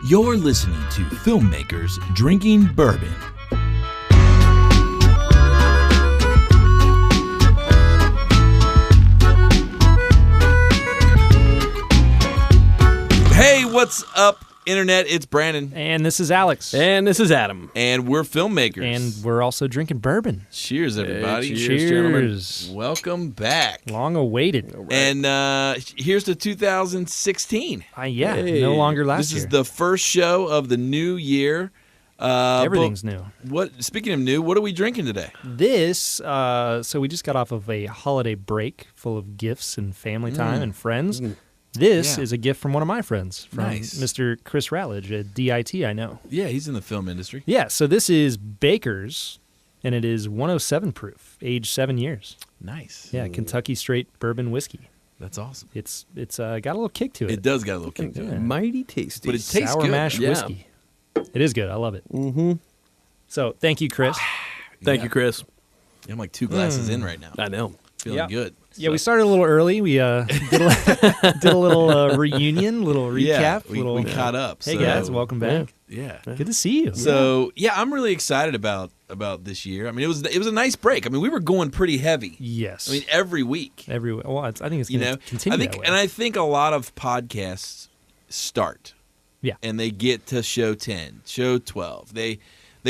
You're listening to Filmmakers Drinking Bourbon. Hey, what's up, Internet? It's Brandon. And this is Alex. And this is Adam. And we're filmmakers. And we're also drinking bourbon. Cheers, everybody. Hey, Cheers. gentlemen. Welcome back. Long awaited. Right. And here's to 2016. Hey. No longer last This year. is the first show of the new year. Everything's new. Speaking of new, what are we drinking today? This, so we just got off of a holiday break full of gifts and family time and friends. This is a gift from one of my friends, from Mr. Chris Rowledge at DIT, I know. Yeah, he's in the film industry. Yeah, so this is Baker's, and it is 107 proof, aged 7 years. Nice. Yeah, Kentucky straight bourbon whiskey. That's awesome. It's got a little kick to it. It does got a little kick to Yeah. it. Mighty tasty. But it tastes Sour good. mash Yeah. whiskey. It is good. I love it. Mm-hmm. So thank you, Chris. Thank you, Chris. I'm like 2 glasses in right now. I know. Feeling good. Yeah, we started a little early. We did a little reunion, little recap. We caught up. Hey so, guys, welcome back. Yeah. Good to see you. So I'm really excited about this year. I mean, it was a nice break. I mean, we were going pretty heavy. Yes. I mean, every week. Well, I think it's going to continue that way. And I think a lot of podcasts start. Yeah. And they get to show 10, show 12. They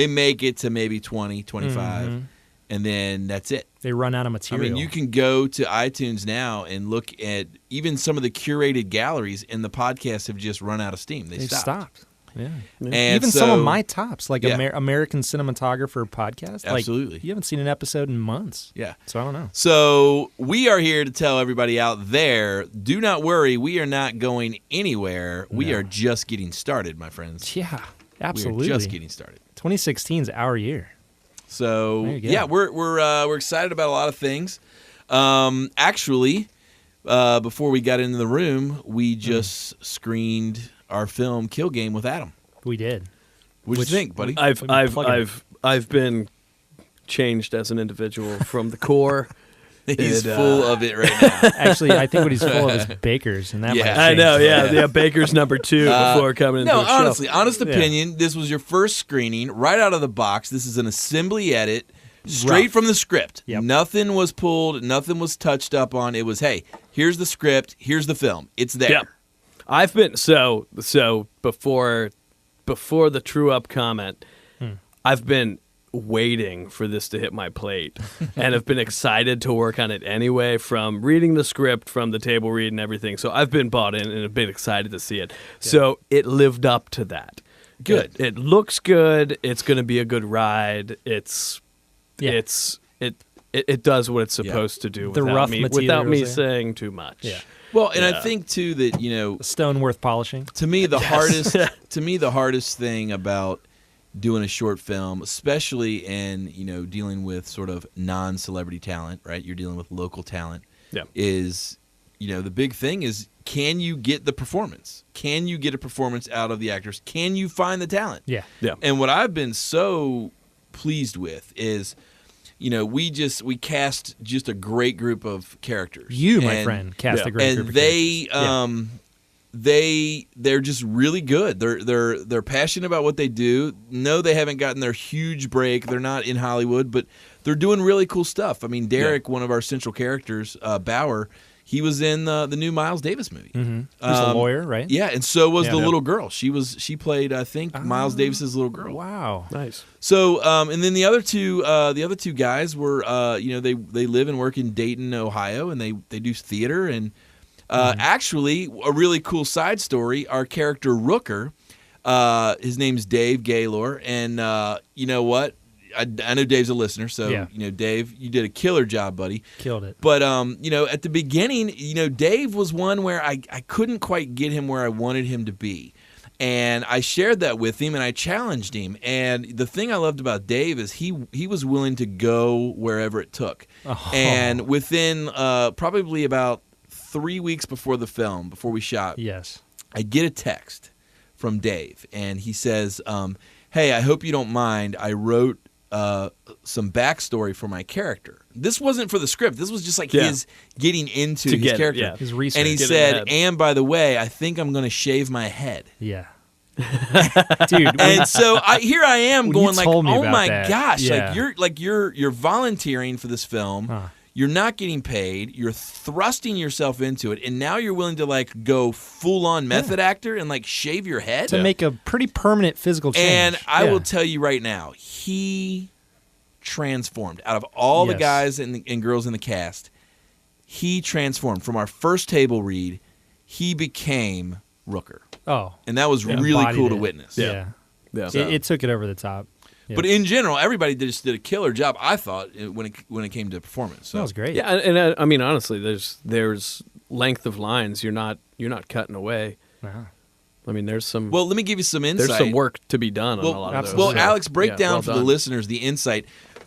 make it to maybe 20, 25, and then that's it. They run out of material. I mean, you can go to iTunes now and look at even some of the curated galleries, and the podcasts have just run out of steam. They've stopped. Yeah. And even some of my tops, like Yeah. American Cinematographer podcast. Absolutely. Like, you haven't seen an episode in months. Yeah. So I don't know. So we are here to tell everybody out there, do not worry, we are not going anywhere. We are just getting started, my friends. Yeah, absolutely. We are just getting started. 2016 is our year. So There you go. yeah, we're excited about a lot of things. Actually, before we got into the room, we just screened our film Kill Game with Adam. We did. What do you think, buddy? I've been changed as an individual from the core. He's full of it right now. Actually, I think what he's full of is Bakers, and that Yeah. might I change. know, yeah. Baker's number 2 before coming into No, the show. honestly, honest opinion. This was your first screening, right out of the box. This is an assembly edit, straight from the script. Yep. Nothing was pulled, nothing was touched up on. It was, hey, here's the script, here's the film. It's there. Yeah. I've been so before the true up comment, I've been waiting for this to hit my plate and have been excited to work on it anyway, from reading the script, from the table read and everything. So I've been bought in and have been excited to see it. Yeah. So it lived up to that. Good. It looks good. It's going to be a good ride. It does what it's supposed to do The rough without me materials, saying too much. Yeah. Well, and I think too that, A stone worth polishing. to me the hardest thing about doing a short film, especially in, dealing with sort of non-celebrity talent, right? You're dealing with local talent. Yeah. Is, the big thing is, can you get the performance? Can you get a performance out of the actors? Can you find the talent? Yeah. Yeah. And what I've been so pleased with is, we cast just a great group of characters. You, my friend, cast a great group of characters. They're just really good. They're passionate about what they do. No, they haven't gotten their huge break. They're not in Hollywood, but they're doing really cool stuff. I mean, Derek, one of our central characters, Bauer, he was in the new Miles Davis movie. Mm-hmm. He's a lawyer, right? Yeah, and so was the Yeah. little girl. She played, I think, Miles Davis's little girl. Wow. Nice. So, and then the other two guys were, they live and work in Dayton, Ohio, and they do theater. And actually, a really cool side story. Our character Rooker, his name's Dave Gaylor, and you know what? I know Dave's a listener, so Dave, you did a killer job, buddy. Killed it. But at the beginning, Dave was one where I couldn't quite get him where I wanted him to be. And I shared that with him, and I challenged him. And the thing I loved about Dave is he was willing to go wherever it took. Oh. And within probably about 3 weeks before the film, before we shot, I get a text from Dave, and he says, hey, I hope you don't mind. I wrote some backstory for my character. This wasn't for the script. This was just like his getting into his character. His research. And he said, and by the way, I think I'm going to shave my head. Yeah. Dude, And so here I am When going you like, told me oh about my that, gosh, yeah. you're volunteering for this film. Huh. You're not getting paid. You're thrusting yourself into it, and now you're willing to like go full on method actor and like shave your head to make a pretty permanent physical change. And I Yeah. will tell you right now, he transformed. Out of all the Yes. guys and girls in the cast, he transformed. From our first table read, he became Rooker. Oh, And that was really embodied cool to it. witness. Yeah. Yeah. It took it over the top. Yeah. But in general, everybody just did a killer job, I thought, when it came to performance. So. That was great. Yeah, and I mean honestly, there's length of lines. You're not cutting away. Wow. I mean, there's some Well, let me give you some insight. there's some work to be done on a lot of those. absolutely. Well, Alex, break Yeah, down well for the done. listeners the insight.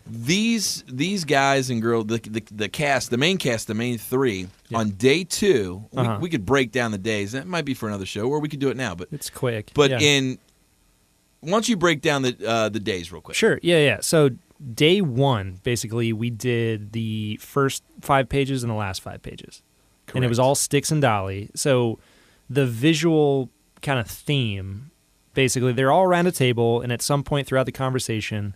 These guys and girls, the cast, the main cast, the main three, on day 2, we could break down the days. That might be for another show, or we could do it now. But It's quick. But yeah. once you break down the days real quick. Sure. Yeah. So day 1, basically, we did the first 5 pages and the last 5 pages. And it was all Sticks and Dolly. So the visual kind of theme, basically, they're all around a table, and at some point throughout the conversation,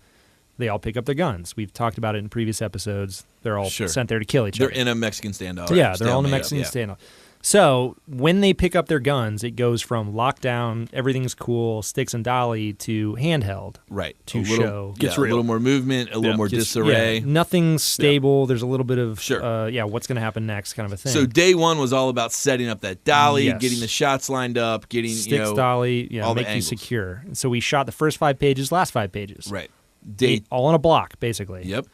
they all pick up their guns. We've talked about it in previous episodes. They're all sent there to kill each They're other. in a Mexican standoff. Yeah, they're all in a Stalemate, Mexican yeah. standoff. So when they pick up their guns, it goes from lockdown, everything's cool, Sticks and Dolly, to handheld. Right. To a little, show. Yeah, a little more movement, a little more disarray. Yeah, nothing's stable. There's a little bit of, Sure. what's going to happen next kind of a thing. So day 1 was all about setting up that dolly, Yes. getting the shots lined up, getting Sticks, Dolly, all the make you angles. secure. And so we shot the first 5 pages, last 5 pages. Right. Day. All in a block, basically. Yep.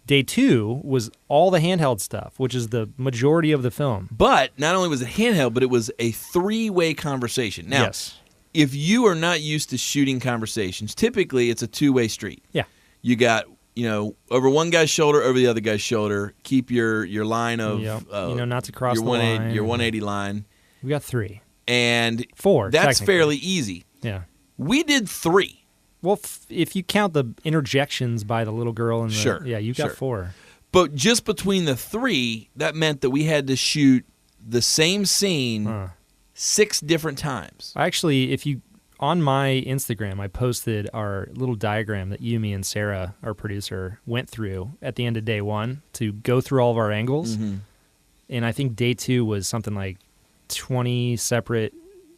Day 2 was all the handheld stuff, which is the majority of the film. But not only was it handheld, but it was a 3-way conversation. Now, Yes. if you are not used to shooting conversations, typically it's a 2-way street. Yeah. You got, over one guy's shoulder, over the other guy's shoulder. Keep your line of, not to cross your the 180, line. your 180 line. We got 3. And 4, that's technically. fairly easy. Yeah. We did 3. Well, if you count the interjections by the little girl and the... Sure, Yeah, you got sure. 4. But just between the 3, that meant that we had to shoot the same scene 6 different times. Actually, on my Instagram, I posted our little diagram that Yumi and Sarah, our producer, went through at the end of day 1 to go through all of our angles. Mm-hmm. And I think day 2 was something like 20 separate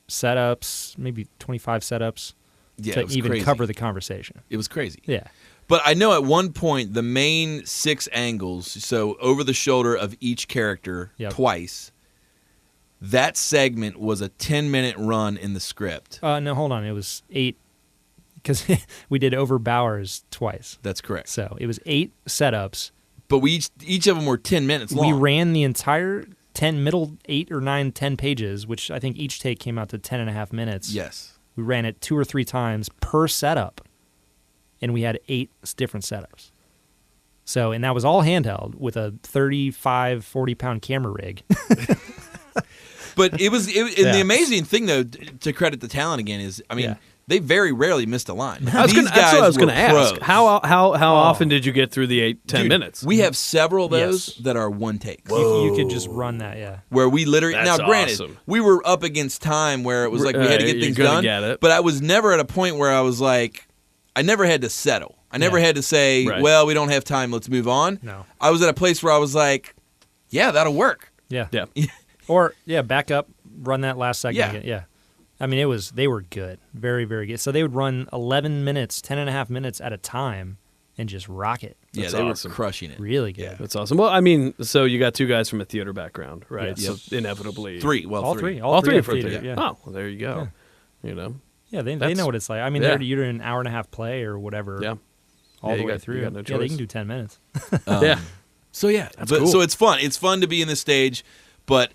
setups, maybe 25 setups Yeah, to it was even crazy. cover the conversation. It was crazy. Yeah. But I know at one point the main 6 angles, so over the shoulder of each character twice, that segment was a 10-minute run in the script. No, hold on. It was 8 because we did over Bowers twice. That's correct. So it was 8 setups. But we each of them were 10 minutes long. We ran the entire 8 or 9, 10 pages, which I think each take came out to 10 and a half minutes. Yes. We ran it 2 or 3 times per setup, and we had 8 different setups. So, and that was all handheld with a 35, 40-pound camera rig. But and the amazing thing, though, to credit the talent again, is, they very rarely missed a line. That's what I was going to ask. How often did you get through the 10 minutes? We have several of those that are one takes. You could just run that, yeah. Where we literally That's now, granted, awesome. we were up against time where it was like we had to get you're things gonna done. get it. But I was never at a point where I was like, I never had to settle. I never had to say, well, we don't have time, let's move on. No. I was at a place where I was like, yeah, that'll work. Yeah. Yeah. Or, back up, run that last segment Yeah. again. Yeah. I mean, they were good. Very, very good. So they would run 11 minutes, 10 and a half minutes at a time and just rock it. Yeah, That's they awesome. were crushing it. Really good. Yeah. That's awesome. Well, I mean, so you got 2 guys from a theater background, right? Yes. So inevitably 3. Well, All 3. three. All 3 have for theater, theater. yeah. Oh, well, there you go. You know. Yeah, they That's- know what it's like. I mean, yeah. you're doing an hour and a half play or whatever. Yeah. All Yeah, the you way got- through. you got no Yeah, they choice. can do 10 minutes. Yeah. So yeah, That's cool. So it's fun. It's fun to be in the stage, but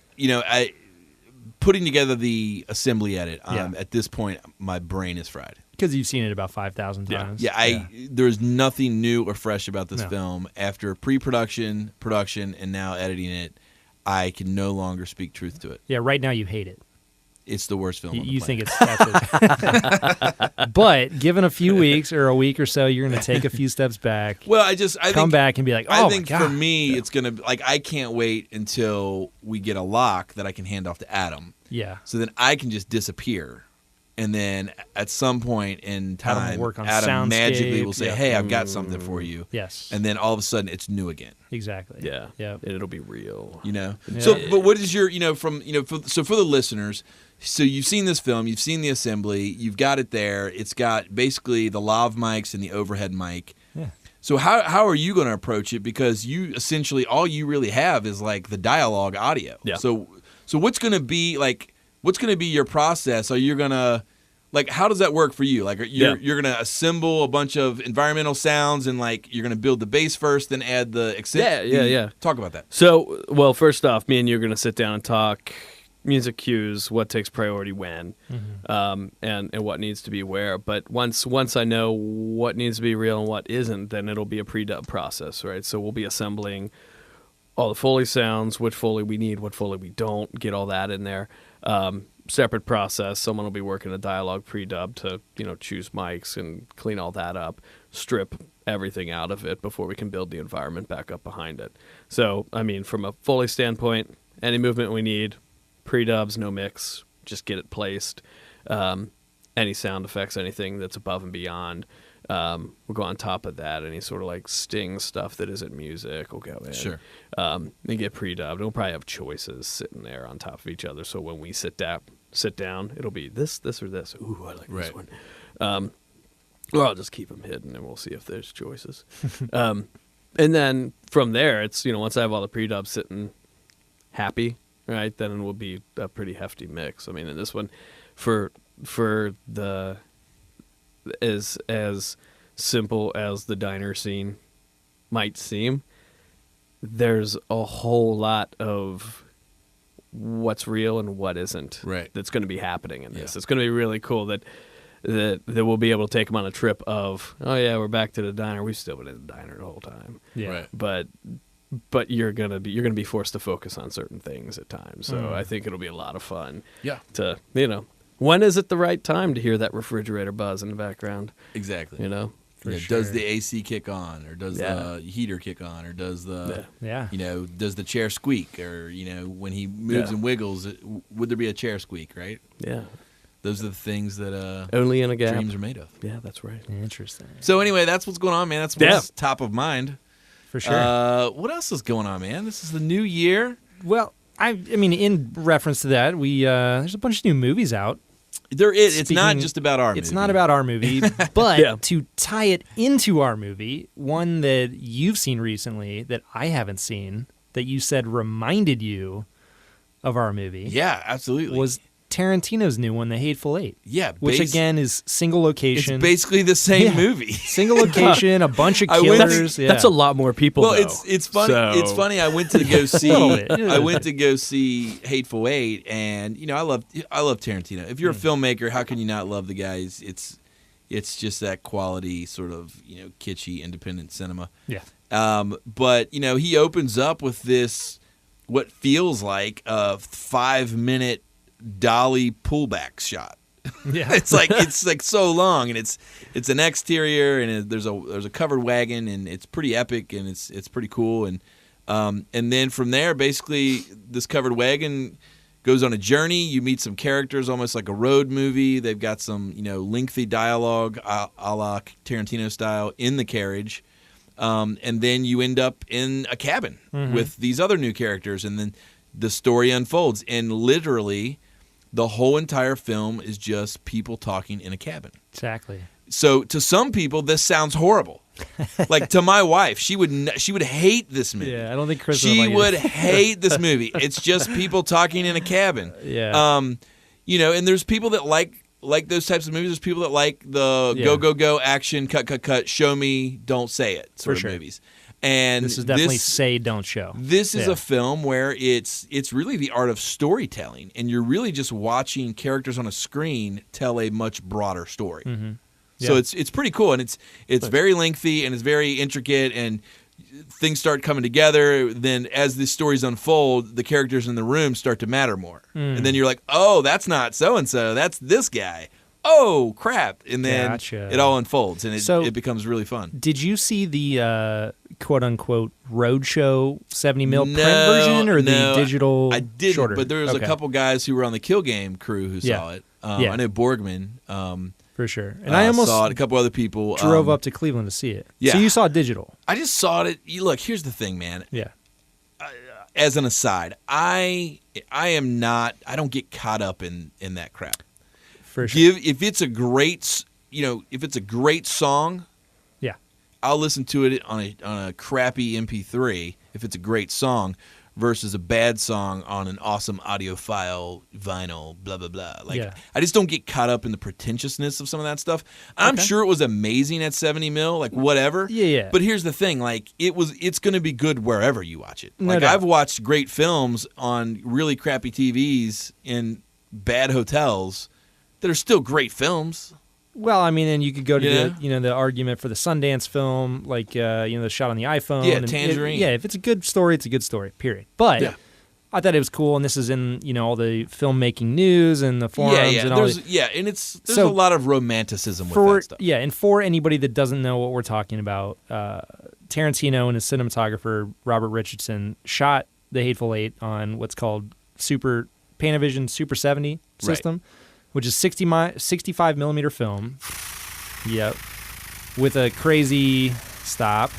putting together the assembly edit. At this point, my brain is fried. Because you've seen it about 5,000 Yeah. times. Yeah, there's nothing new or fresh about this No. film. After pre-production, production, and now editing it, I can no longer speak truth to it. Yeah, right now you hate it. It's the worst film on the You planet. think that's it. But given a few weeks or a week or so, you're going to take a few steps back. Well, I come think, back and be like, oh, I think my for God. me, it's gonna I can't wait until we get a lock that I can hand off to Adam. Yeah. So then I can just disappear and then at some point in Adam time, will work on Adam magically soundscape, will say, yeah. "Hey, I've got something for you." Yes. And then all of a sudden, it's new again. Exactly. Yeah. Yeah. And it'll be real. You know. Yeah. So, but what is your, so for the listeners, so you've seen this film, you've seen the assembly, you've got it there. It's got basically the lav mics and the overhead mic. Yeah. So how are you going to approach it? Because you essentially all you really have is like the dialogue audio. Yeah. So what's going to be your process? Are you going to like, how does that work for you? Like you're going to assemble a bunch of environmental sounds and like you're going to build the bass first, then add the Yeah. Talk about that. So, well, first off, me and you are going to sit down and talk music cues, what takes priority when, and what needs to be where. But once I know what needs to be real and what isn't, then it'll be a pre-dub process, right? So we'll be assembling all the Foley sounds, which Foley we need, what Foley we don't, get all that in there. Separate process. Someone will be working a dialogue pre-dub to, choose mics and clean all that up, strip everything out of it before we can build the environment back up behind it. So, I mean, from a Foley standpoint, any movement we need, pre-dubs, no mix, just get it placed. Any sound effects, anything that's above and beyond, we'll go on top of that. Any sort of like sting stuff that isn't music will go in. Sure. And get pre-dubbed. We'll probably have choices sitting there on top of each other. So when we sit down, it'll be this, or this. Ooh, I like this one. Or I'll just keep them hidden and we'll see if there's choices. And then from there, it's, once I have all the pre-dubs sitting happy, right, then it will be a pretty hefty mix. I mean, in this one, for the as simple as the diner scene might seem, there's a whole lot of what's real and what isn't. Right. That's going to be happening in this. Yeah. It's going to be really cool that we'll be able to take them on a trip of, oh yeah, we're back to the diner. We've still been in the diner the whole time. Yeah. Right. But you're gonna be forced to focus on certain things at times. So I think it'll be a lot of fun. Yeah. To when is it the right time to hear that refrigerator buzz in the background? Exactly. For sure. Does the AC kick on, or does the heater kick on, or does the does the chair squeak, or when he moves and wiggles, would there be a chair squeak? Right. Yeah. Those are the things that Only in a gap. dreams are made of. Yeah, that's right. Interesting. So anyway, that's what's going on, man. That's what's top of mind. For sure. What else is going on, man? This is the new year. Well, I mean, in reference to that, there's a bunch of new movies out. There is. It's not just about our movie. It's not about our movie, but to tie it into our movie, one that you've seen recently that I haven't seen, that you said reminded you of our movie. Yeah, absolutely. Was Tarantino's new one, The Hateful Eight. Yeah. Which, again, is single location. It's basically the same movie. Single location, a bunch of killers. That's a lot more people, well, though. it's funny. So. It's funny. I went to go see. I went to go see Hateful Eight, and I love Tarantino. If you're a filmmaker, how can you not love the guy? It's just that quality sort of kitschy independent cinema. Yeah. But he opens up with this what feels like a 5-minute dolly pullback shot. Yeah. it's like so long, and it's an exterior, and there's a covered wagon, and it's pretty epic, and it's pretty cool, and then from there, basically, this covered wagon goes on a journey. You meet some characters, almost like a road movie. They've got some lengthy dialogue, a la Tarantino style, in the carriage, and then you end up in a cabin with these other new characters, and then the story unfolds, and literally the whole entire film is just people talking in a cabin. Exactly. So to some people, this sounds horrible. Like to my wife, she would hate this movie. Yeah, I don't think Chris would hate this movie. It's just people talking in a cabin. Yeah. And there's people that like those types of movies. There's people that like the go action, cut, show me, don't say it sort of movies. And this is definitely say, don't show. This is a film where it's really the art of storytelling, and you're really just watching characters on a screen tell a much broader story. Mm-hmm. Yeah. So it's pretty cool, and it's very lengthy, and it's very intricate, and things start coming together. Then as the stories unfold, the characters in the room start to matter more. And then you're like, oh, that's not so-and-so, that's this guy. oh crap, and then Gotcha. it all unfolds and So- it becomes really fun. Did you see the quote-unquote roadshow 70 mil print version or the digital I didn't, shorter? but there was a Okay. couple guys who were on the Kill Game crew who Yeah. saw it. Yeah. I know Borgman. For sure. And I almost saw it. A couple other people drove up to Cleveland to see it. yeah. So you saw digital. I just saw it. Look, here's the thing, man. Yeah. As an aside, I don't get caught up in that crap. For sure. If it's a great, if it's a great song, Yeah. I'll listen to it on a crappy MP3 if it's a great song versus a bad song on an awesome audiophile vinyl, blah blah blah. Like Yeah. I just don't get caught up in the pretentiousness of some of that stuff. I'm sure it was amazing at 70 mil, like whatever. Yeah. But here's the thing, like it's going to be good wherever you watch it. No Like doubt. I've watched great films on really crappy TVs in bad hotels that are still great films. Well, I mean, and you could go to Yeah. the argument for the Sundance film, like the shot on the iPhone. Yeah, and Tangerine. if it's a good story, it's a good story. Period. But Yeah. I thought it was cool, and this is in all the filmmaking news and the forums and all. There's there's So- a lot of romanticism with For that stuff. and for anybody that doesn't know what we're talking about, Tarantino and his cinematographer Robert Richardson shot The Hateful Eight on what's called Panavision Super 70 system, which is 65 millimeter film. Yep, with a crazy stop.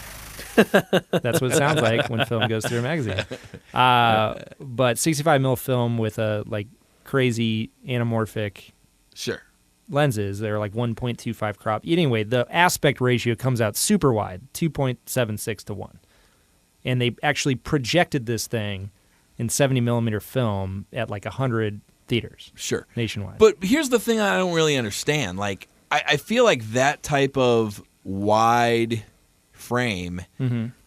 That's what it sounds like when film goes through a magazine. But 65 mil film with a like crazy anamorphic Sure. lenses. They're like 1.25 crop. Anyway, the aspect ratio comes out super wide, 2.76 to 1. And they actually projected this thing in 70 millimeter film at like 100 theaters Sure. nationwide. But here's the thing I don't really understand. Like, I feel like that type of wide frame,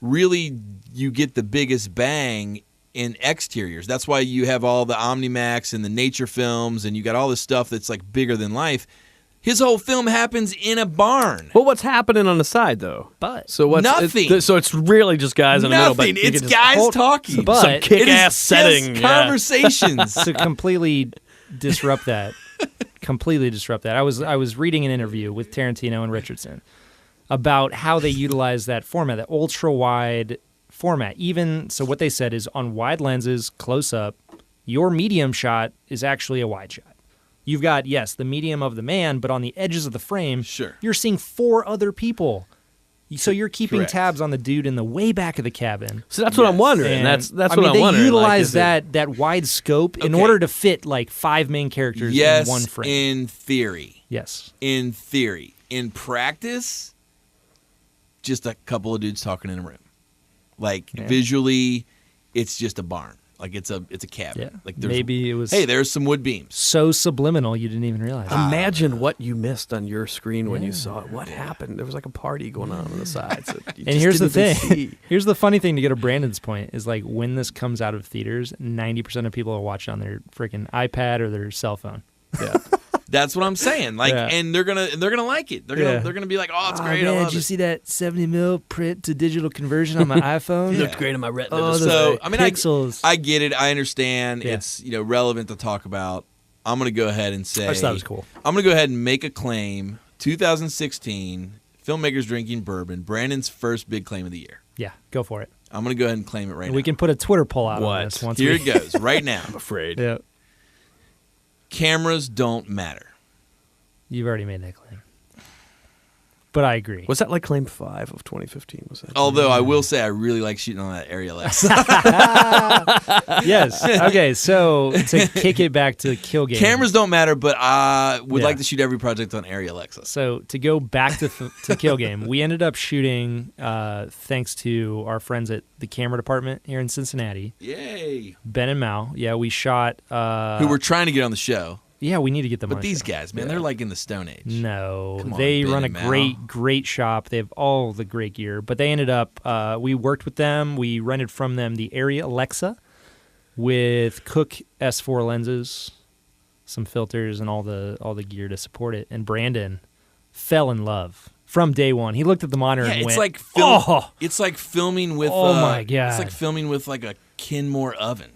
really you get the biggest bang in exteriors. That's why you have all the Omnimax and the nature films, and you got all this stuff that's like bigger than life. His whole film happens in a barn. Well, what's happening on the side though? But So what's Nothing. So it's really just guys in the middle. But Nothing. you It's can just guys hold- talking. But some it kick-ass Just setting. yeah. conversations. to completely disrupt that, I was reading an interview with Tarantino and Richardson about how they utilize that format, that ultra wide format. Even so, what they said is on wide lenses, close up, your medium shot is actually a wide shot. You've got, yes, the medium of the man, but on the edges of the frame, Sure. you're seeing 4 other people. So you're keeping Correct. tabs on the dude in the way back of the cabin. So that's what I'm wondering. And, That's I what mean, I'm they wondering. utilize Like, is that wide scope in Okay. order to fit like 5 main characters Yes, in one frame. in theory. Yes. In theory. In practice, just a couple of dudes talking in a room. Like Yeah. visually, it's just a barn. Like it's a cabin. Yeah. Like there's, Maybe it was hey, there's some wood beams. so subliminal you didn't even realize. Imagine what you missed on your screen when you Yeah. saw it. What happened? There was like a party going on the sides. that you And just here's the didn't thing. even see. Here's the funny thing to go to Brandon's point is like when this comes out of theaters, 90% of people are watching on their freaking iPad or their cell phone. Yeah. That's what I'm saying. Like, Yeah. and they're gonna like it. They're gonna be like, oh, it's great. I love it. see that 70 mil print to digital conversion on my iPhone? Yeah. Looked great on my retina. Oh, display. So I mean, pixels. I get it. I understand. Yeah. It's relevant to talk about. I'm gonna go ahead and say I just thought it was cool. I'm gonna go ahead and make a claim. 2016, Filmmakers Drinking Bourbon, Brandon's first big claim of the year. Yeah, go for it. I'm gonna go ahead and claim it right We now. can put a Twitter poll out What? on this once Here we it goes, right now. I'm afraid. Yeah. Cameras don't matter. You've already made that claim. But I agree. Was that like claim 5 of 2015? Was that? Although I will say I really like shooting on that Area X. Yes. Okay, so to kick it back to Kill Game. Cameras don't matter, but I would Yeah. like to shoot every project on Area Alexa. So to go back to Kill Game, we ended up shooting, thanks to our friends at the camera department here in Cincinnati, Yay! Ben and Mal. Yeah, we shot. Who were trying to get on the show, Yeah, we need to get them on but the these show. guys, man, they're like in the Stone Age. No, Come on, they Ben run a and Mal. great shop. They have all the great gear. But they ended up, we worked with them. We rented from them the Area Alexa with Cook S4 lenses, some filters, and all the gear to support it. And Brandon fell in love from day one. He looked at the monitor Yeah, and it's went, like "Oh, it's like filming with. Oh my God. It's like filming with like a Kenmore oven.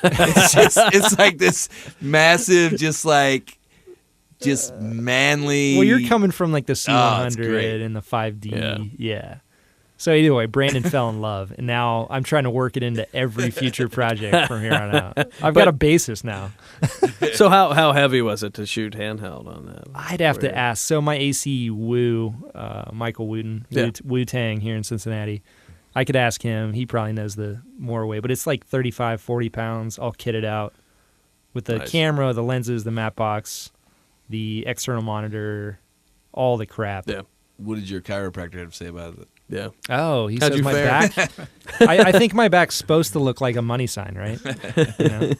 It's like this massive, just like just manly. Well, you're coming from like the it's C100 great. and the 5D. Yeah. So anyway, Brandon fell in love, and now I'm trying to work it into every future project from here on out. I've got a basis now. So how heavy was it to shoot handheld on that? I'd have to ask. So my AC Michael Wooten, Wu-Tang here in Cincinnati, I could ask him. He probably knows the more weight, but it's like 35, 40 pounds all kitted out with the camera, the lenses, the matte box, the external monitor, all the crap. Yeah. What did your chiropractor have to say about it? Yeah. Oh, he How'd says you my fare? back. I think my back's supposed to look like a money sign, right? You know?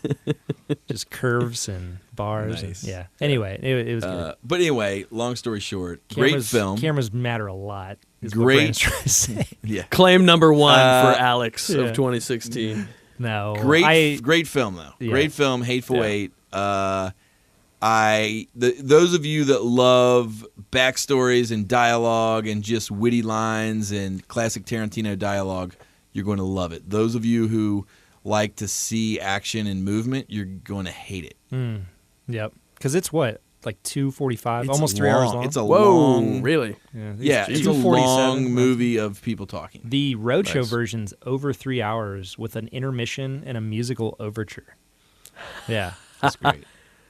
Just curves and bars. Nice. And, yeah. Anyway, it was good. But anyway, long story short, great film. Cameras matter a lot. Is Great. What Brandon's trying to say. Yeah. Claim number one for Alex yeah. of 2016. No. Great film though. Yeah. Great film, Hateful Yeah. Eight. Those of you that love backstories and dialogue and just witty lines and classic Tarantino dialogue, you're going to love it. Those of you who like to see action and movement, you're going to hate it. Yep. Because it's what? Like 2:45, It's almost 3 hours long. It's a Whoa, long, really? yeah, it's a 2:47. long movie of people talking. The roadshow Nice. version's over 3 hours with an intermission and a musical overture. Yeah. That's great.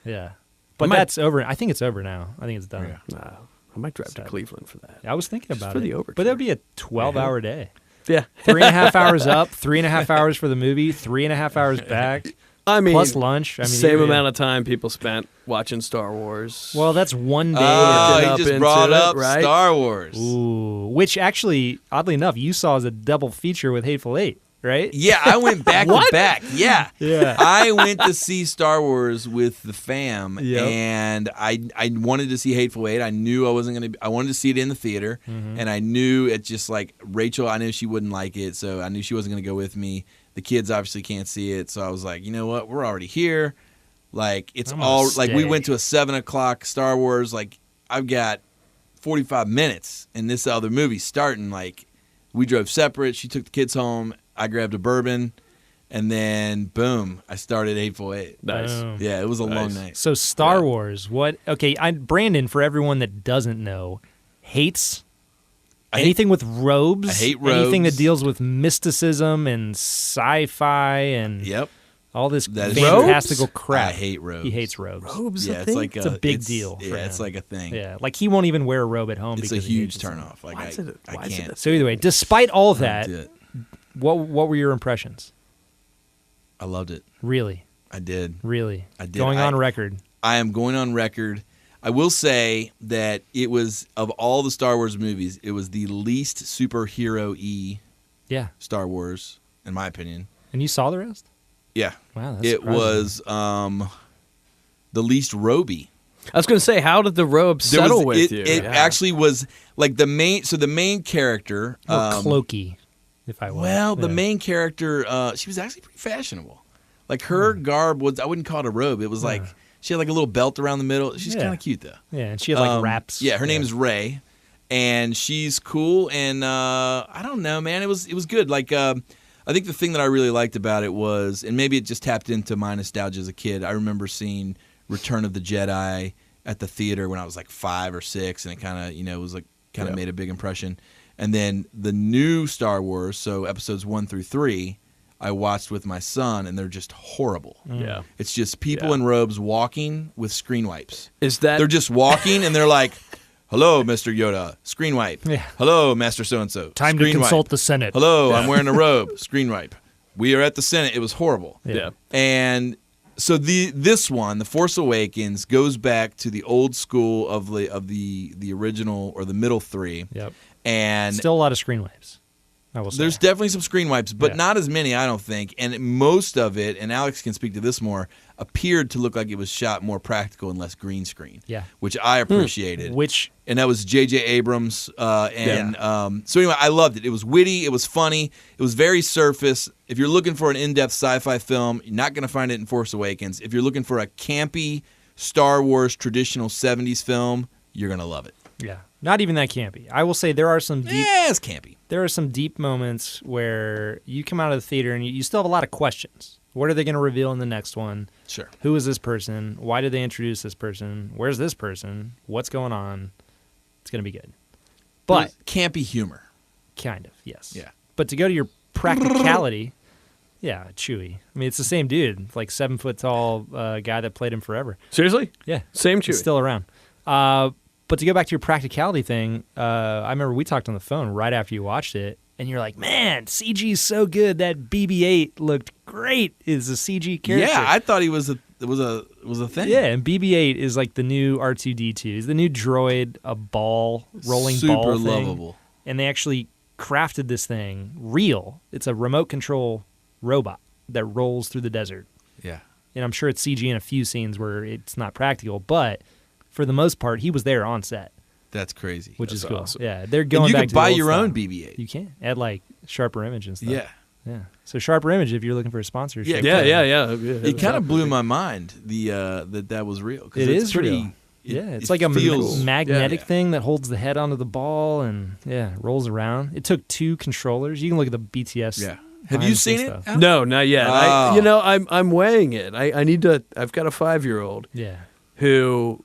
Yeah. But might- that's over. I think it's over now. I think it's done. Yeah. I might drive to Cleveland for that. I was thinking Just about for it. the overture. But that would be a 12-hour day. Yeah. 3.5 hours up, 3.5 hours for the movie, 3.5 hours back, I mean, plus lunch. I mean, same amount of time people spent watching Star Wars. Well, that's one day. Oh, Working he up just into brought it, up right? Star Wars. Ooh, which actually, oddly enough, you saw as a double feature with Hateful Eight, right? Yeah, I went back to back. Yeah. Yeah. I went to see Star Wars with the fam, Yep. and I wanted to see Hateful Eight. I knew I wasn't going to – I wanted to see it in the theater, Mm-hmm. and I knew it's just like Rachel, I knew she wouldn't like it, so I knew she wasn't going to go with me. The kids obviously can't see it, so I was like, you know what? We're already here. Like, it's I'm gonna all – like, we stay. went to a 7 o'clock Star Wars. Like, I've got 45 minutes, and this other movie's starting. Like, we drove separate. She took the kids home. I grabbed a bourbon, and then boom, I started Hateful Eight. Nice. Boom. Yeah, it was a long Nice. night. So Star Wars, what? Okay, Brandon, for everyone that doesn't know, hates anything with robes. I hate Anything robes. that deals with mysticism and sci-fi and Yep, all this that is fantastical true. crap. I hate robes. He hates robes. Robes Yeah, a it's thing? like It's a big deal for Yeah, it's him. like a thing. Yeah, like he won't even wear a robe at home It's a because he huge hates it. turnoff. Like Why is it- I why is it can't. a- So anyway, despite all of I that, don't do it. what were your impressions? I loved it. Really, I did. really, I did. going on record. I am going on record. I will say that it was, of all the Star Wars movies, it was the least superhero-y Yeah, Star Wars, in my opinion. and you saw the rest? Yeah. Wow, that's It surprising. was the least roby. I was going to say, how did the robe settle with it, you? It actually was like the main character. More cloaky, if I will. Well, the Yeah. main character, she was actually pretty fashionable. Like her garb was, I wouldn't call it a robe. It was like she had like a little belt around the middle. She's Yeah. kind of cute though. Yeah, and she had like wraps. Yeah, her name's Ray, and she's cool. And I don't know, man. It was good. Like I think the thing that I really liked about it was, and maybe it just tapped into my nostalgia as a kid. I remember seeing Return of the Jedi at the theater when I was like 5 or 6, and it kind of was like made a big impression. And then the new Star Wars, so episodes 1 through 3, I watched with my son, and they're just horrible. Yeah. It's just people in robes walking with screen wipes. Is that They're just walking, and they're like, "Hello, Mr. Yoda." Screen wipe. Yeah. Hello, Master So-and-so. Time to Screen consult wipe. the Senate. Hello, I'm wearing a robe. Screen wipe. We are at the Senate. It was horrible. Yeah. And so this one, The Force Awakens, goes back to the old school of the original or the middle 3. Yep. And Still a lot of screen wipes. I will say. there's definitely some screen wipes, but Yeah. not as many, I don't think. And most of it, and Alex can speak to this more, appeared to look like it was shot more practical and less green screen. Yeah. Which I appreciated. Which And that was J.J. Abrams. So anyway, I loved it. It was witty. It was funny. It was very surface. If you're looking for an in-depth sci-fi film, you're not going to find it in Force Awakens. If you're looking for a campy Star Wars traditional 70s film, you're going to love it. yeah, not even that campy. I will say there are some deep. Yeah, it's campy. There are some deep moments where you come out of the theater and you still have a lot of questions. What are they going to reveal in the next one? Sure. Who is this person? Why did they introduce this person? Where's this person? What's going on? It's going to be good. But campy humor. Kind of, yes. Yeah. But to go to your practicality, yeah, Chewie. I mean, it's the same dude, like 7 foot tall guy that played him forever. Seriously? Yeah. Same Chewie. He's still around. But to go back to your practicality thing, I remember we talked on the phone right after you watched it, and you're like, man, CG is so good. That BB-8 looked great as a CG character. Yeah, I thought he was a thing. Yeah, and BB-8 is like the new R2-D2. He's the new droid, a ball, rolling ball Super thing. lovable. And they actually crafted this thing real. It's a remote control robot that rolls through the desert. Yeah. And I'm sure it's CG in a few scenes where it's not practical, but for the most part, he was there on set. That's crazy. Which is That's cool. awesome. Yeah, they're going And you back could to buy the old your style. own BB-8. You can add like sharper image and stuff. Yeah. Yeah. So sharper image if you're looking for a sponsorship. Yeah. It kind of blew my mind that was real. 'Cause It it's is pretty. real. It- It's it like a feels- magnetic Yeah. thing that holds the head onto the ball and rolls around. It took 2 controllers. You can look at the BTS. Yeah. Have behind you the seen scenes it? stuff. Alex? No, not yet. Oh. I'm weighing it. I need to. I've got a 5-year-old Yeah. who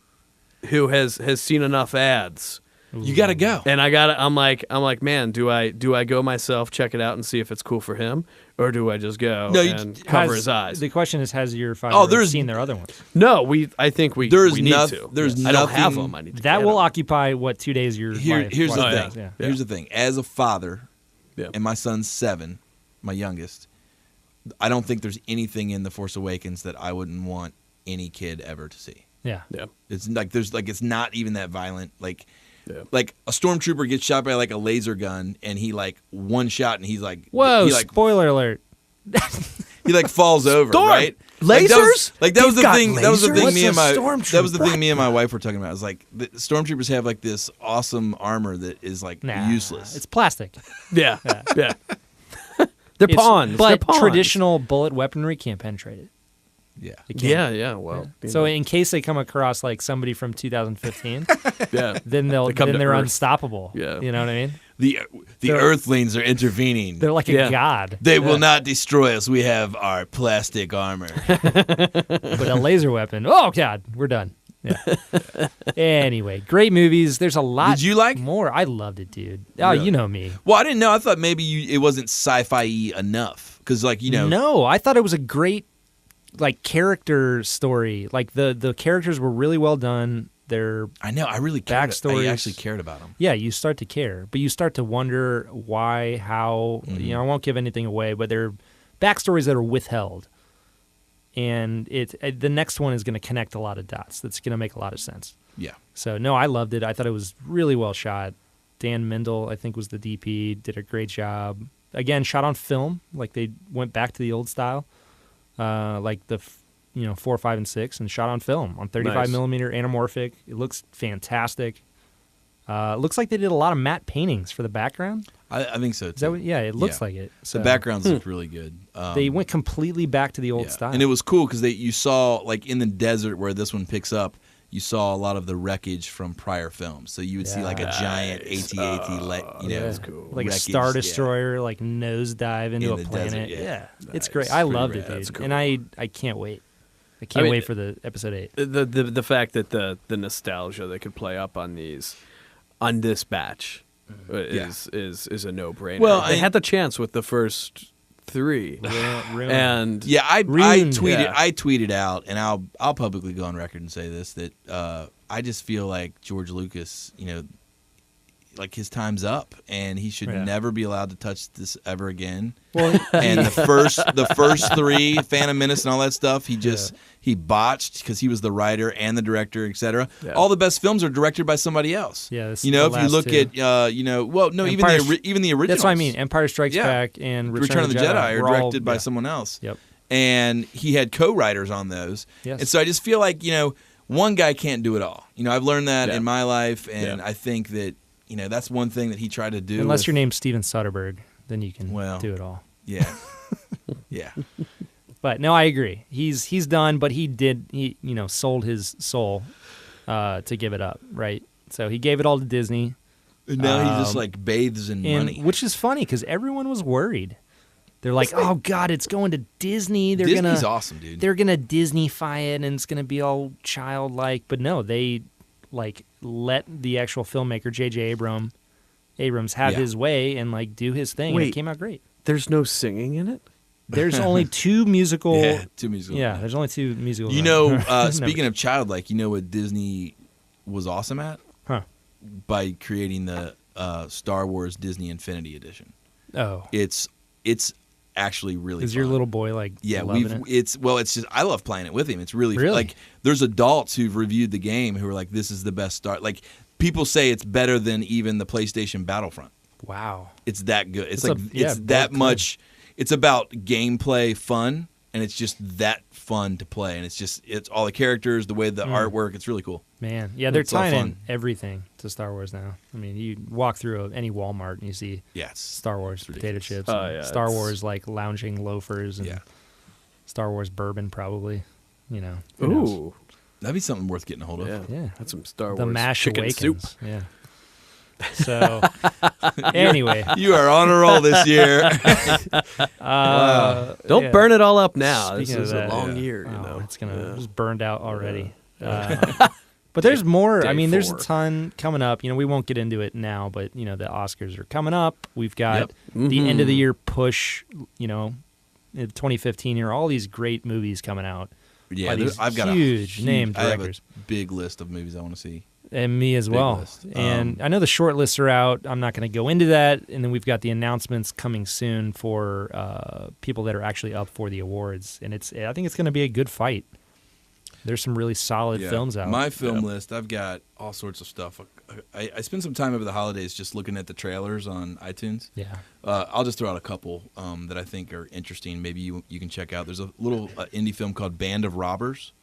has seen enough ads. You got to go. And I'm like, man, do I go myself, check it out, and see if it's cool for him, or do I just go No, you and cover Has- his eyes? The question is, has your 5-year-old there's- seen their other ones? No, I think we There's need noth- to. there's I don't have nothing- them. I need to That get will them. occupy, 2 days of your life? Here's the watching thing. those, yeah. Here's the thing. As a father, Yeah. and my son's 7, my youngest, I don't think there's anything in The Force Awakens that I wouldn't want any kid ever to see. Yeah. Yeah. It's like it's not even that violent. Like Yeah. a stormtrooper gets shot by like a laser gun, and he like one shot, and he's like, Whoa, he like spoiler alert. he like falls over, Storm! right? Lasers? Like that was They've the got thing. That was the lasers? thing. What's Me and a my stormtrooper? that was the thing. Me and my wife were talking about. It was like the stormtroopers have like this awesome armor that is like Nah, useless. It's plastic. Yeah. Yeah. They're It's- pawns. But They're pawns. traditional bullet weaponry can't penetrate it. Yeah. It can't. Yeah. Well. you So know. in case they come across like somebody from 2015, yeah. then They come to they're Earth. unstoppable. Yeah. You know what I mean? The They're- Earthlings are intervening. They're like Yeah. a god. They will not destroy us. We have our plastic armor. But a laser weapon. Oh god, we're done. Yeah. Anyway, great movies. There's a lot. Did you like? more? I loved it, dude. Oh, Really? you know me. Well, I didn't know. I thought maybe it wasn't sci-fi enough because, like, you know, No, I thought it was a great like character story. Like the characters were really well done. They're I know. I really cared. I Backstories. actually cared about them. yeah, you start to care, but you start to wonder why, how. You know, I won't give anything away, but they're backstories that are withheld. And the next one is going to connect a lot of dots. That's going to make a lot of sense. Yeah. So no, I loved it. I thought it was really well shot. Dan Mendel, I think, was the DP. Did a great job. Again, shot on film. Like they went back to the old style, like the 4, 5, and 6, and shot on film on 35 Nice. millimeter anamorphic. It looks fantastic. It looks like they did a lot of matte paintings for the background. I think so too. Is that what, yeah, it looks Yeah. like it. So The backgrounds looked really good. they went completely back to the old yeah. style. And it was cool because you saw, like, in the desert where this one picks up, you saw a lot of the wreckage from prior films. So you would see like a giant AT-AT, that's cool. like a wreckage, Star yeah. Destroyer, like nosedive into In a the planet. desert, yeah. It's Nice. great. I Pretty loved rad. it, dude. That's cool. And I can't wait. I can't mean, wait for the episode 8. The fact that the nostalgia they could play up on this batch is a no-brainer. Well, they had the chance with the first 3, and Yeah, I Ruined. tweeted Yeah. I tweeted out, and I'll publicly go on record and say this, that I just feel like George Lucas, like his time's up, and he should Yeah. never be allowed to touch this ever again. Well, And the first 3, Phantom Menace and all that stuff, he botched because he was the writer and the director, etc. Yeah. All the best films are directed by somebody else. Yeah, this- if you the look last at well, no, even Empire- the originals. that's what I mean. Empire Strikes Yeah. Back and Return of the Jedi are were all- directed by yeah. someone else. Yep. And he had co-writers on those. Yes. And so I just feel like, one guy can't do it all. I've learned that Yeah. in my life, and Yeah. I think that, that's one thing that he tried to do. Unless with- your name's Steven Soderbergh, then you can Well. do it all. Yeah. Yeah. But no, I agree. He's done, but he sold his soul to give it up, right? So he gave it all to Disney. And now he just like bathes in money. Which is funny because everyone was worried they're like, oh God, it's going to Disney. Disney's awesome, dude. They're gonna Disney-fy it, and it's gonna be all childlike. But no, they like let the actual filmmaker J.J. Abrams have his way and like do his thing. And it came out great. There's no singing in it? There's only two musical. Yeah, two musical. Yeah, there's only two musical. You know, speaking of childlike, you know what Disney was awesome at? Huh. By creating the Star Wars Disney Infinity Edition. Oh. It's actually really Is fun. your little boy like loving it? It's just I love playing it with him. It's really like there's adults who've reviewed the game who are like, this is the best start. Like people say it's better than even the PlayStation Battlefront. Wow. It's that good. It's that much. It's about gameplay fun, and it's just that fun to play. And it's all the characters, the way the artwork. It's really cool. Man, yeah, they're It's a lot of tying in fun. everything to Star Wars now. I mean, you walk through any Walmart and you see Star Wars potato chips, and Star Wars like lounging loafers, and Star Wars bourbon probably. You know. Who knows? That'd be something worth getting a hold of. Yeah. That's some Star Wars The Mash chicken Awakens. soup. Yeah. So, anyway, You are on a roll this year. Don't burn it all up now. Speaking This of is that, a long year, you oh, know. it's gonna just burned out already. But there's more. I mean, there's a ton coming up. You know, we won't get into it now, but you know, the Oscars are coming up. We've got the end of the year push. You know, in 2015 year, all these great movies coming out. Yeah, these I've got huge name directors. I have a big list of movies I want to see. And me as well. list. And I know the short lists are out. I'm not going to go into that. And then we've got the announcements coming soon for people that are actually up for the awards. And I think it's going to be a good fight. There's some really solid films out. My film list, I've got all sorts of stuff. I spent some time over the holidays just looking at the trailers on iTunes. Yeah. I'll just throw out a couple that I think are interesting. Maybe you can check out. There's a little indie film called Band of Robbers.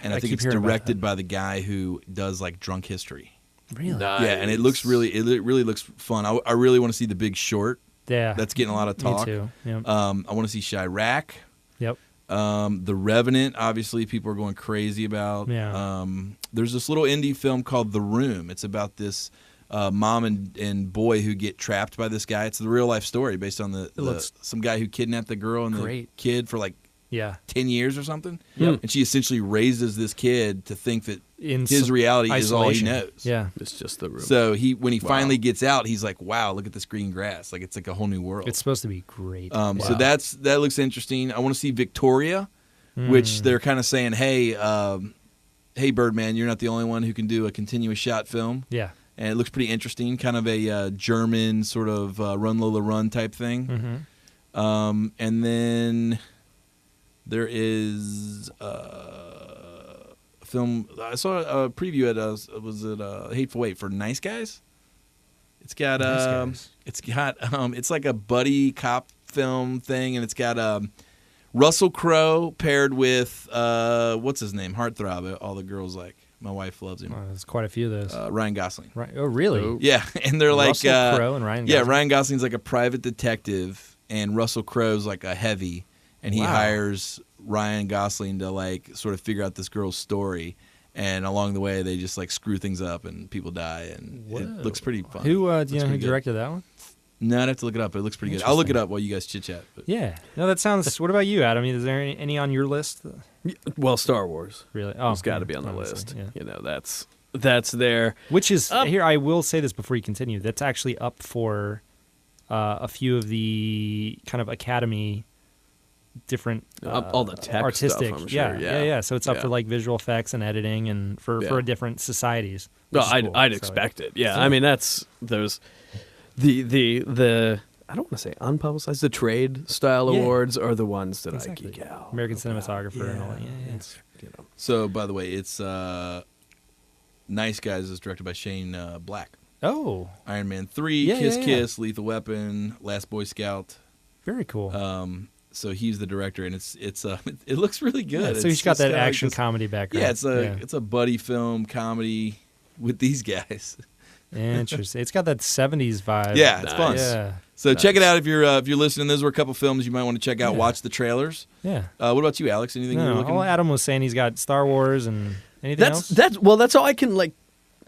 And I think it's directed by the guy who does like Drunk History. Really? Nice. Yeah, and it really looks fun. I really want to see The Big Short. Yeah. That's getting a lot of talk. Me too. Yep. I want to see Chirac. Yep. The Revenant, obviously, people are going crazy about. Yeah. There's this little indie film called The Room. It's about this mom and boy who get trapped by this guy. It's the real life story based on some guy who kidnapped the girl and the kid for like 10 years or something. Yep. And she essentially raises this kid to think that In his reality is all he isolation. knows. Yeah. It's just the room. So when he finally gets out, he's like, wow, look at this green grass. Like it's like a whole new world. It's supposed to be great. So that looks interesting. I want to see Victoria, which they're kind of saying, hey, Birdman, you're not the only one who can do a continuous shot film. Yeah. And it looks pretty interesting, kind of a German sort of Run Lola Run type thing. Mm-hmm. And then there is a film. I saw a preview at Hateful Eight for Nice Guys. It's got it's like a buddy cop film thing, and it's got Russell Crowe paired with what's his name, Heartthrob. All the girls like. My wife loves him. There's quite a few of those. Ryan Gosling. Right. Oh, really? Yeah, and they're like Russell Crowe and Ryan Gosling. Yeah, Ryan Gosling's like a private detective, and Russell Crowe's like a heavy, and he hires Ryan Gosling to like sort of figure out this girl's story, and along the way they just like screw things up and people die, and it looks pretty fun. Who do you know who directed that one? No, I'd have to look it up. But it looks pretty good. I'll look it up while you guys chit chat. Yeah. No, that sounds. What about you, Adam? Is there any on your list? Well, Star Wars. Really? Oh, it's got to be on the obviously, list. yeah. You know, that's there. Which is here. I will say this before you continue. That's actually up for a few of the kind of Academy different all the tech artistic stuff, I'm sure. Yeah. So it's up for like visual effects and editing and for different societies. No, I'd expect it. Yeah, I mean there's the I don't want to say unpublicized. The trade style awards are the ones that I geek out. American cinematographer and all that. Yeah. So, by the way, it's Nice Guys is directed by Shane Black. Oh, Iron Man 3, Kiss, Lethal Weapon, Last Boy Scout. Very cool. So he's the director, and it looks really good. Yeah, so he's got that action comedy background. Yeah, it's a buddy film comedy with these guys. Interesting. It's got that 70s vibe. Yeah, it's fun. Yeah. So check it out if you're listening. Those were a couple films you might want to check out. Watch the trailers. Yeah. What about you, Alex? Anything you're looking? All Adam was saying, he's got Star Wars and anything else. That's all I can like.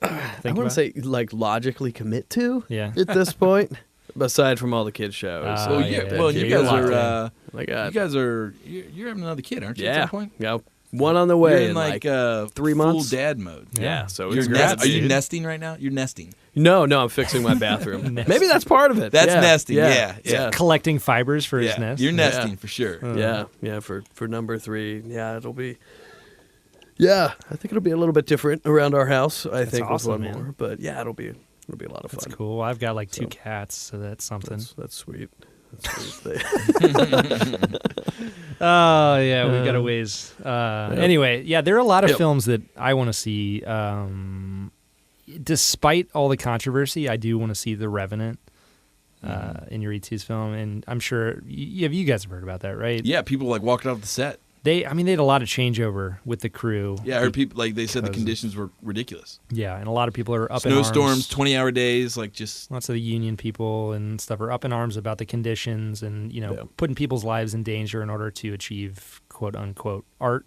I Think want about? to say like logically commit to. Yeah. At this point, aside from all the kids shows. Well, you guys are. My God. You guys are. You're having another kid, aren't you? At Yeah. some point? Yeah. One on the way. You're in like 3 months. full dad mode. Yeah. So You're it's are you nesting right now? You're nesting. No, I'm fixing my bathroom. Maybe that's part of it. That's Yeah. nesting. Yeah. Collecting fibers for his nest. You're nesting for sure. Yeah. For number 3, it'll be. Yeah, I think it'll be a little bit different around our house. I think awesome, with one man. more, but yeah, it'll be a lot of fun. That's cool. I've got like 2 cats, so that's something. That's sweet. That's sweet. Oh yeah, we've got a ways. Anyway, yeah, there are a lot of films that I want to see. Despite all the controversy, I do want to see The Revenant, Iñárritu's film, and I'm sure you guys have heard about that, right? Yeah, people like walking off the set. They had a lot of changeover with the crew. Yeah, I heard people they said the conditions were ridiculous. Yeah, and a lot of people are up in arms. Snowstorms, 20-hour days, just lots of the union people and stuff are up in arms about the conditions and putting people's lives in danger in order to achieve quote unquote art.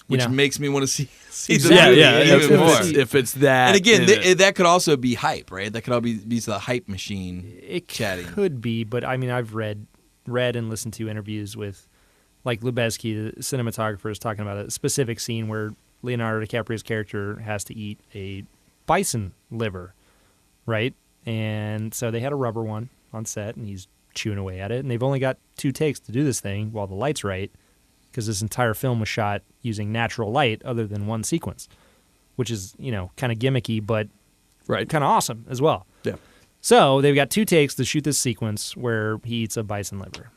Which makes me want to see Exactly. the movie even more. If it's that. And again, that could also be hype, right? That could all be the hype machine. It chatting. Could be, but I mean, I've read and listened to interviews with, like Lubezki, the cinematographer, is talking about a specific scene where Leonardo DiCaprio's character has to eat a bison liver, right? And so they had a rubber one on set, and he's chewing away at it, and they've only got 2 takes to do this thing while the light's right, because this entire film was shot using natural light other than one sequence, which is, kind of gimmicky, but kind of awesome as well. Yeah. So they've got 2 takes to shoot this sequence where he eats a bison liver.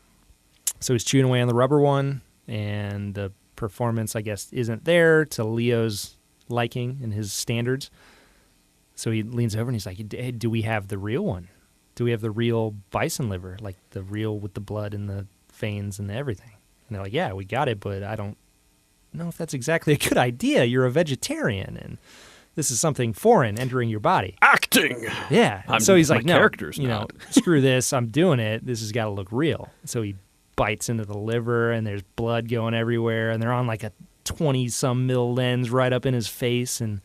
So he's chewing away on the rubber one, and the performance, I guess, isn't there to Leo's liking and his standards. So he leans over and he's like, hey, do we have the real one? Do we have the real bison liver, like the real with the blood and the veins and everything? And they're like, yeah, we got it, but I don't know if that's exactly a good idea. You're a vegetarian, and this is something foreign entering your body. Acting. Yeah. So he's like, no, character's not. Screw this. I'm doing it. This has got to look real. So he bites into the liver, and there's blood going everywhere, and they're on like a 20-some mil lens right up in his face, and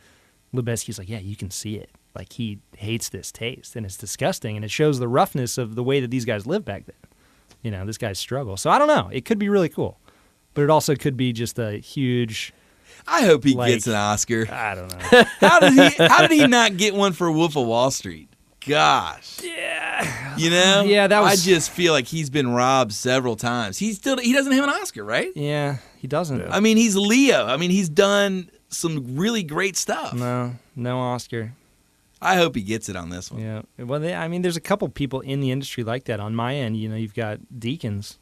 Lubezki's like, yeah, you can see it. Like, he hates this taste, and it's disgusting, and it shows the roughness of the way that these guys lived back then. This guy's struggle. So I don't know. It could be really cool, but it also could be just a huge... I hope he gets an Oscar. I don't know. How did he not get one for Wolf of Wall Street? Gosh. Yeah. Yeah, that was... I just feel like he's been robbed several times. He doesn't have an Oscar, right? Yeah, he doesn't. I mean, he's Leo. I mean, he's done some really great stuff. No Oscar. I hope he gets it on this one. Yeah. Well, there's a couple people in the industry like that. On my end, you've got Deakins,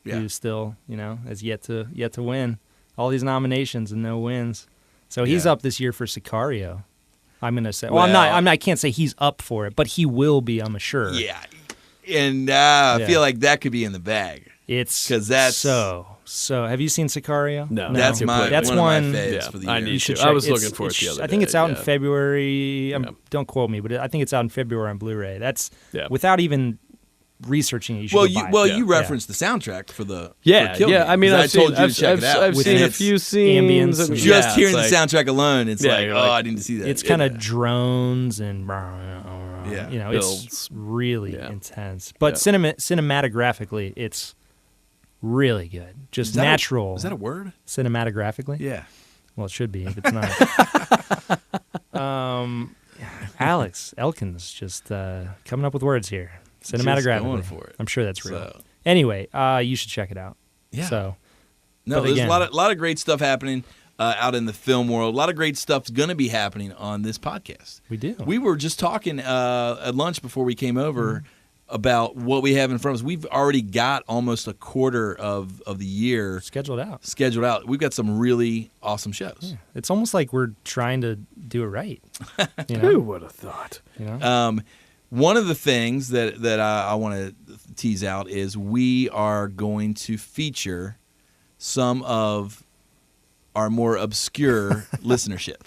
who still, has yet to win. All these nominations and no wins. So he's up this year for Sicario. I'm gonna say. Well, I can't say he's up for it, but he will be. I'm sure. Yeah, and I feel like that could be in the bag. It's because that's so. Have you seen Sicario? No. That's one of my faves yeah, for the year. I need to. Check. I was looking for it the other day. I think it's out in February. Don't quote me, but I think it's out in February on Blu-ray. That's without even researching it. You should buy it. You referenced the soundtrack for the yeah. I mean, I told you to check it out. I've seen a few scenes. And just hearing the soundtrack alone, it's I need to see that. It's kind of drones and Builds. it's really intense. But cinematographically, it's really good. Just natural. Is that a word? Cinematographically? Yeah. Well, it should be if it's not. Alex Elkins just coming up with words here. Cinematographically. Going for it. I'm sure that's real. Anyway, you should check it out. Yeah. So, there's a lot of great stuff happening out in the film world. A lot of great stuff's going to be happening on this podcast. We do. We were just talking at lunch before we came over about what we have in front of us. We've already got almost a quarter of the year scheduled out. We've got some really awesome shows. Yeah. It's almost like we're trying to do it right. Who would have thought? One of the things that I want to tease out is we are going to feature some of our more obscure listenership.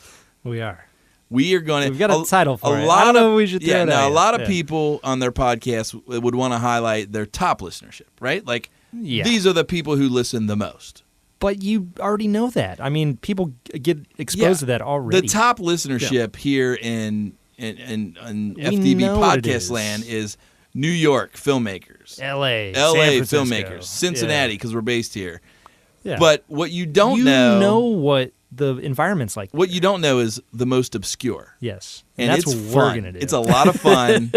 We are. We are going to. We've got a title for it. I don't know if we should. A lot of people on their podcast would want to highlight their top listenership, right? Like these are the people who listen the most. But you already know that. I mean, people get exposed to that already. The top listenership here in FDB podcast land is New York filmmakers, L.A., L.A. San Francisco. filmmakers, Cincinnati because we're based here. Yeah. But what you don't you know what the environment's like. What you don't know is the most obscure. Yes. And that's it's what fun. we're going to do. It's a lot of fun.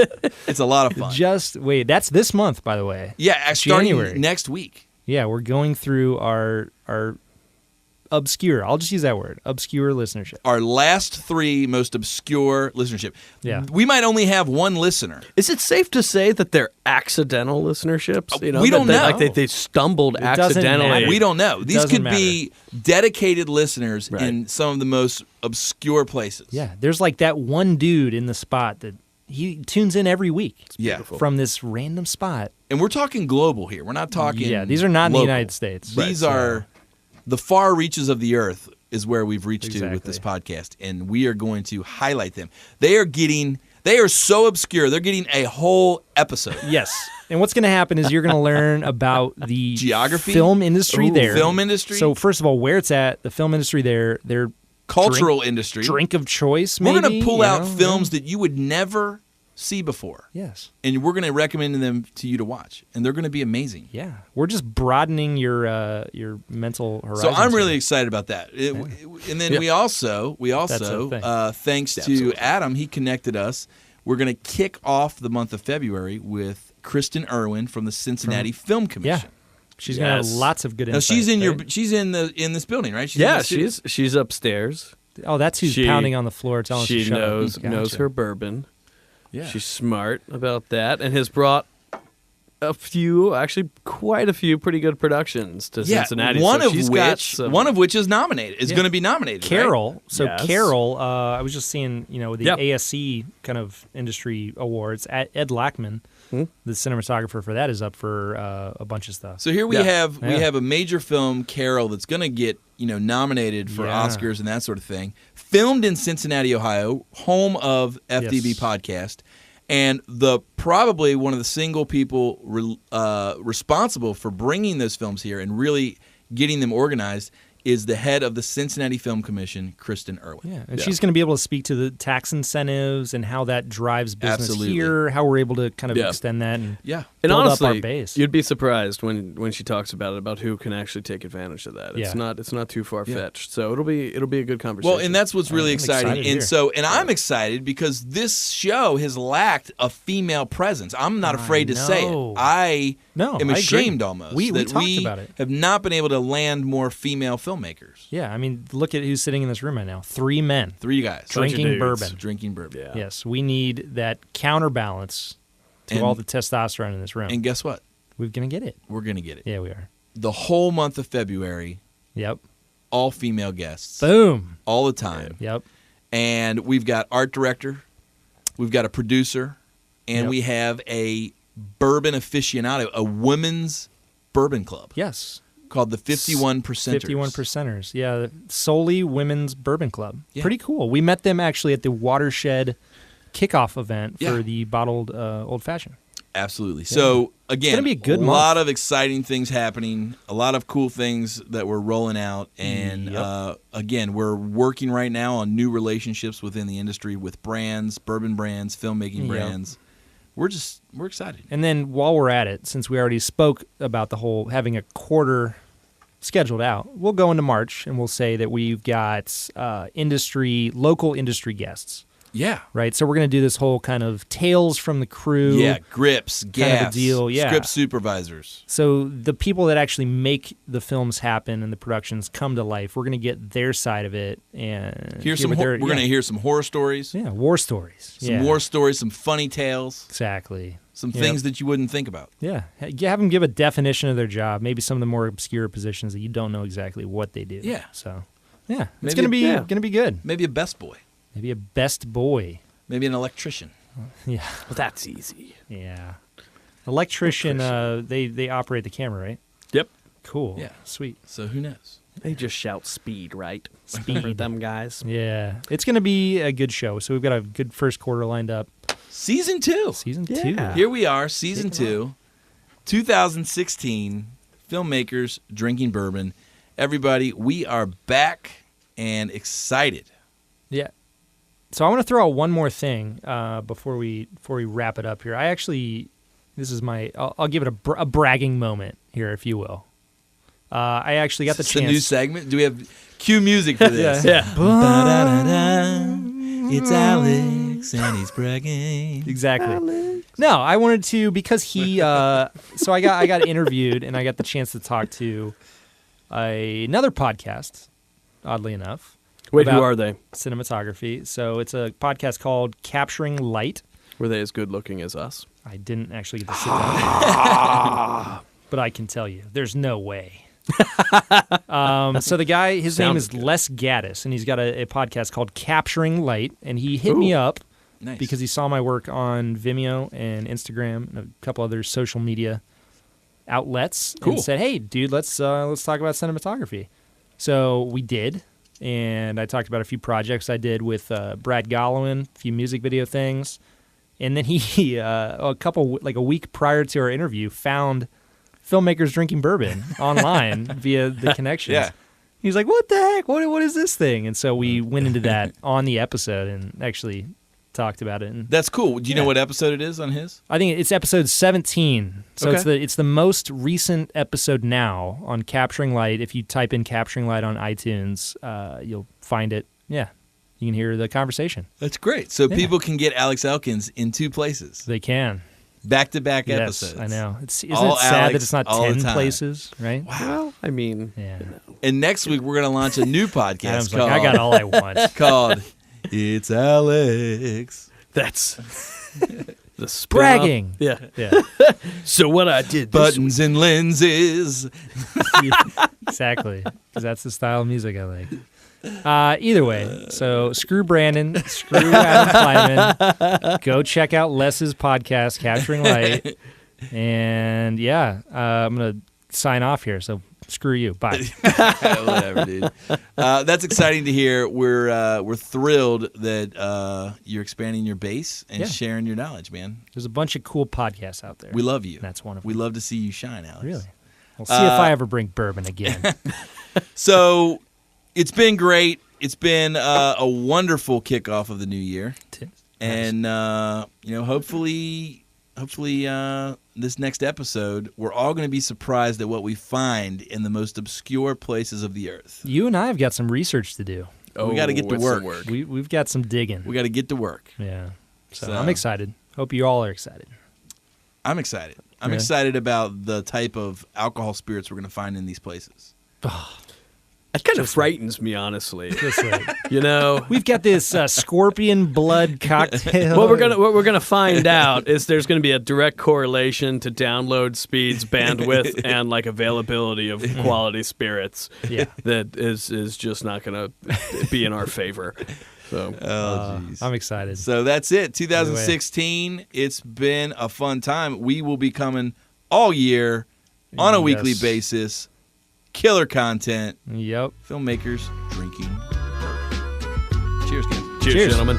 It's a lot of fun. Just wait. That's this month, by the way. Yeah, starting January. next week. Yeah, we're going through our obscure. I'll just use that word. Obscure listenership. Our last 3 most obscure listenership. Yeah. We might only have 1 listener. Is it safe to say that they're accidental listenerships? We don't know. Like they stumbled It doesn't accidentally. matter. We don't know. These doesn't could be dedicated listeners Right. in some of the most obscure places. Yeah, there's like that one dude in the spot that he tunes in every week. Yeah. From this random spot. And we're talking global here. We're not talking Yeah, these are not in the local. United States. These Right, are the far reaches of the earth is where we've reached to with Exactly. this podcast, and we are going to highlight them. They are so obscure. They're getting a whole episode. Yes. And what's going to happen is you're going to learn about the Geography? film industry there. Film industry? So first of all, where it's at, the film industry there, their Cultural industry. drink of choice, We're maybe. going to pull you out know? films that you would never see before, Yes. and we're going to recommend them to you to watch, and they're going to be amazing. Yeah. We're just broadening your mental horizon. So I'm really excited about that. And then we also That's a thing. thanks to Adam, he connected us. We're going to kick off the month of February with Kristen Irwin from the Cincinnati Film Commission. She's going to have lots of good Now insights. she's in this building, right? She's in Yeah, the studio. she's upstairs. Oh, that's who's pounding on the floor telling us to She shut knows up. knows Gotcha. her bourbon. Yeah. She's smart about that and has brought quite a few pretty good productions to Cincinnati. One So of she's got some- one of which is nominated. Is Yeah. going to be nominated. Carol. right? So Yes. Carol, I was just seeing, the Yep. ASC kind of industry awards. Ed Lackman, the cinematographer for that, is up for a bunch of stuff. So here we Yeah. have a major film, Carol, that's going to get nominated for Yeah. Oscars and that sort of thing. Filmed in Cincinnati, Ohio, home of FDB Yes. podcast, and probably one of the single people responsible for bringing those films here and really getting them organized is the head of the Cincinnati Film Commission, Kristen Irwin. Yeah, and she's going to be able to speak to the tax incentives and how that drives business Absolutely. here, how we're able to kind of extend that and Yeah. And build honestly, up our base. you'd be surprised when she talks about who can actually take advantage of that. It's Yeah. not too far fetched. So it'll be a good conversation. Well, and that's what's really I'm exciting. excited here. I'm excited because this show has lacked a female presence. I'm not afraid to say it. know. I No, am I agree. ashamed almost We that talked about it. have not been able to land more female filmmakers. Yeah, I mean, look at who's sitting in this room right now. 3 men 3 guys drinking dudes. bourbon. drinking bourbon. Yeah. Yes, we need that counterbalance to And- all the testosterone in this room. And guess what? We're going to get it. We're going to get it. Yeah, we are. The whole month of February, Yep. all female guests, Boom. all the time. Yep. And we've got art director, we've got a producer, and Yep. we have a bourbon aficionado, a women's bourbon club Yes. called the 51 Percenters. 51 percenters. Yeah, solely women's bourbon club. Yeah. Pretty cool. We met them actually at the Watershed kickoff event for Yeah. the bottled old fashioned. Absolutely. So again, gonna be a good lot of exciting things happening, a lot of cool things that we're rolling out, and Yep. again, we're working right now on new relationships within the industry with brands, bourbon brands, filmmaking Yep. brands. We're excited. And then while we're at it, since we already spoke about the whole having a quarter scheduled out, we'll go into March and we'll say that we've got local industry guests, Yeah. right? So we're going to do this whole kind of tales from the crew. Yeah, grips, kind gas, of a deal, yeah. script supervisors. So the people that actually make the films happen and the productions come to life, we're going to get their side of it and We're going to hear some horror stories, war stories. some war stories, some funny tales, Exactly. some Yep. things that you wouldn't think about. Yeah. Have them give a definition of their job, maybe some of the more obscure positions that you don't know exactly what they do. Yeah. So, yeah, Maybe it's going to be good. Maybe a best boy, Maybe a best boy. maybe an electrician. Yeah. Well, that's easy. Yeah. Electrician, they operate the camera, right? Yep. Cool. Yeah. Sweet. So who knows? They just shout speed, right? Speed. For them guys. Yeah. It's going to be a good show. So we've got a good first quarter lined up. Season 2. Season Yeah. 2. Here we are, season 2, 2016, Filmmakers Drinking Bourbon. Everybody, we are back and excited. Yeah. So I want to throw out one more thing before we wrap it up here. I actually This is my. I'll give it a bragging moment here, if you will. I actually got the chance. It's a new segment. Do we have cue music for this? Yeah. It's Alex and he's bragging. Exactly. Alex. No, I wanted to because he. So I got interviewed and I got the chance to talk to another podcast. Oddly enough. Wait, who are they? Cinematography. So it's a podcast called Capturing Light. Were they as good looking as us? I didn't actually get to sit down. But I can tell you, there's no way. So the guy, his name is Les Gaddis, and he's got a podcast called Capturing Light, and he hit me up because he saw my work on Vimeo and Instagram and a couple other social media outlets and said, hey, dude, let's talk about cinematography. So we did, and I talked about a few projects I did with Brad Gollowin, a few music video things, and then he, a week prior to our interview, found Filmmakers Drinking Bourbon online via the connections. Yeah. He's like, what the heck? What is this thing? And so we went into that on the episode and actually talked about it. And that's cool. Do you know what episode it is on his? I think it's episode 17. So it's the most recent episode now on Capturing Light. If you type in Capturing Light on iTunes, you'll find it. Yeah. You can hear the conversation. That's great. So people can get Alex Elkins in two places. They can. Back-to-back episodes. I know. Isn't it sad that it's not 10 places, right? Wow. I mean, And next week we're going to launch a new podcast Adam's called, like, I got all I want. called It's Alex. that's the spin-off. Bragging. Yeah. Yeah. So what I did Buttons and lenses. Exactly. Because that's the style of music I like. Either way, so screw Brandon, screw Adam Kleinman. Go check out Les's podcast, Capturing Light. And I'm going to sign off here. So screw you. Bye. Whatever, dude. That's exciting to hear. We're thrilled that you're expanding your base and sharing your knowledge, man. There's a bunch of cool podcasts out there. We love you. That's one of them. We love to see you shine, Alex. Really? We'll see if I ever bring bourbon again. So it's been great. It's been a wonderful kickoff of the new year. And, hopefully this next episode, we're all going to be surprised at what we find in the most obscure places of the earth. You and I have got some research to do. We got to get to work. We've got some digging. We got to get to work. Yeah. So I'm excited. Hope you all are excited. I'm excited. I'm excited about the type of alcohol spirits we're going to find in these places. That kind of frightens me, honestly. Just like, We've got this scorpion blood cocktail. What we're gonna find out is there's gonna be a direct correlation to download speeds, bandwidth, and like availability of quality spirits. Yeah, that is just not gonna be in our favor. So, jeez. I'm excited. So that's it. 2016. It's been a fun time. We will be coming all year on a weekly basis. Killer content. Yep. Filmmakers drinking bourbon. Cheers, guys. Cheers, gentlemen.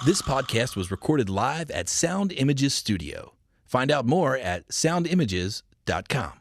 This podcast was recorded live at Sound Images Studio. Find out more at soundimages.com.